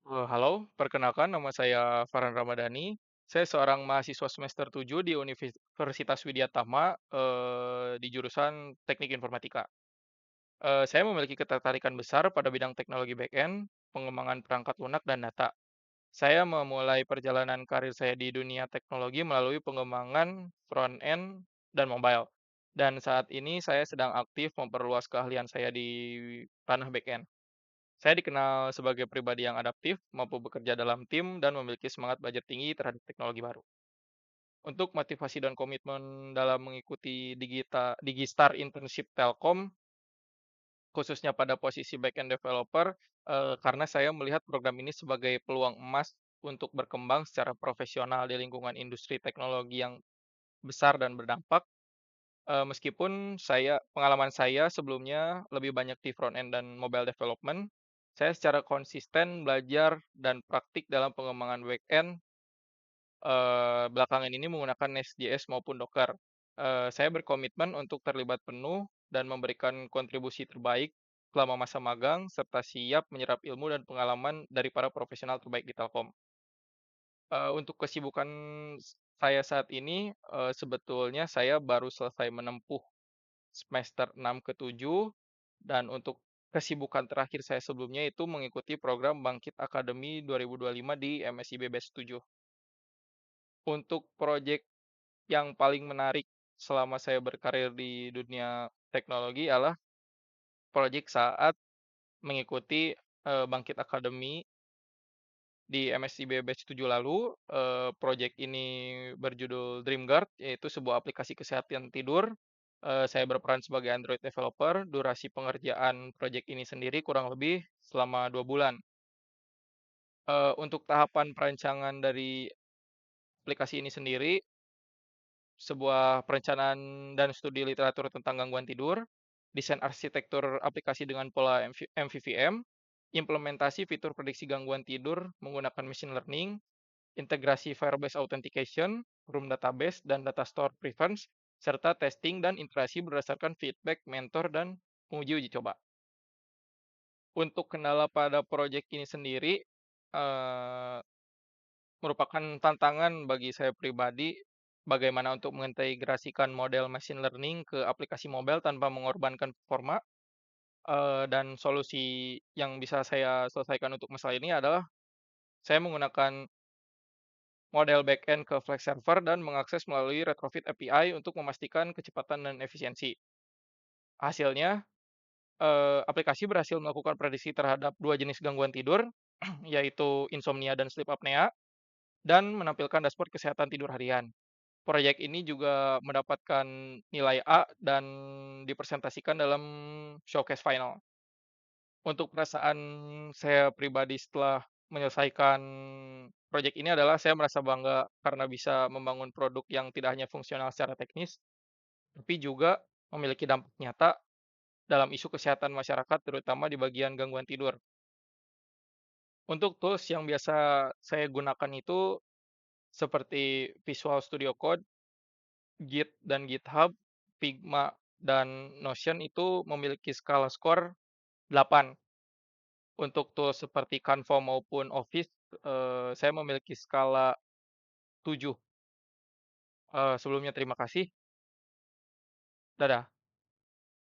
Halo, perkenalkan nama saya Farhan Ramadhani. Saya seorang mahasiswa semester 7 di Universitas Widya Tama, di jurusan Teknik Informatika. Saya memiliki ketertarikan besar pada bidang teknologi back-end, pengembangan perangkat lunak, dan data. Saya memulai perjalanan karir saya di dunia teknologi melalui pengembangan front-end dan mobile. Dan saat ini saya sedang aktif memperluas keahlian saya di ranah back-end. Saya dikenal sebagai pribadi yang adaptif, mampu bekerja dalam tim, dan memiliki semangat belajar tinggi terhadap teknologi baru. Untuk motivasi dan komitmen dalam mengikuti Digistar Internship Telkom, khususnya pada posisi backend developer, karena saya melihat program ini sebagai peluang emas untuk berkembang secara profesional di lingkungan industri teknologi yang besar dan berdampak. Meskipun pengalaman saya sebelumnya lebih banyak di front end dan mobile development, saya secara konsisten belajar dan praktik dalam pengembangan back-end, belakangan ini menggunakan Nest.js maupun Docker. Saya berkomitmen untuk terlibat penuh dan memberikan kontribusi terbaik selama masa magang, serta siap menyerap ilmu dan pengalaman dari para profesional terbaik di Telkom. Untuk kesibukan saya saat ini, sebetulnya saya baru selesai menempuh semester 6 ke 7, dan untuk kesibukan terakhir saya sebelumnya itu mengikuti program Bangkit Akademi 2025 di MSIB Batch 7. Untuk proyek yang paling menarik selama saya berkarir di dunia teknologi adalah proyek saat mengikuti, Bangkit Akademi di MSIB Batch 7 lalu. Proyek ini berjudul DreamGuard, yaitu sebuah aplikasi kesehatan tidur. Saya berperan sebagai Android developer. Durasi pengerjaan proyek ini sendiri kurang lebih selama 2 bulan. Untuk tahapan perancangan dari aplikasi ini sendiri, sebuah perencanaan dan studi literatur tentang gangguan tidur, desain arsitektur aplikasi dengan pola MVVM, implementasi fitur prediksi gangguan tidur menggunakan machine learning, integrasi Firebase Authentication, Room Database, dan Data Store Preference, serta testing dan integrasi berdasarkan feedback mentor dan penguji uji coba. Untuk kendala pada proyek ini sendiri, eee, merupakan tantangan bagi saya pribadi, bagaimana untuk mengintegrasikan model machine learning ke aplikasi mobile tanpa mengorbankan performa. Dan solusi yang bisa saya selesaikan untuk masalah ini adalah saya menggunakan model backend ke Flex Server dan mengakses melalui retrofit API untuk memastikan kecepatan dan efisiensi. Hasilnya, aplikasi berhasil melakukan prediksi terhadap 2 jenis gangguan tidur, yaitu insomnia dan sleep apnea, dan menampilkan dashboard kesehatan tidur harian. Proyek ini juga mendapatkan nilai A dan dipresentasikan dalam showcase final. Untuk perasaan saya pribadi setelah menyelesaikan proyek ini adalah saya merasa bangga karena bisa membangun produk yang tidak hanya fungsional secara teknis, tapi juga memiliki dampak nyata dalam isu kesehatan masyarakat, terutama di bagian gangguan tidur. Untuk tools yang biasa saya gunakan itu seperti Visual Studio Code, Git dan GitHub, Figma, dan Notion itu memiliki skala skor 8. Untuk tools seperti Canva maupun Office, saya memiliki skala 7. Sebelumnya terima kasih. Dadah.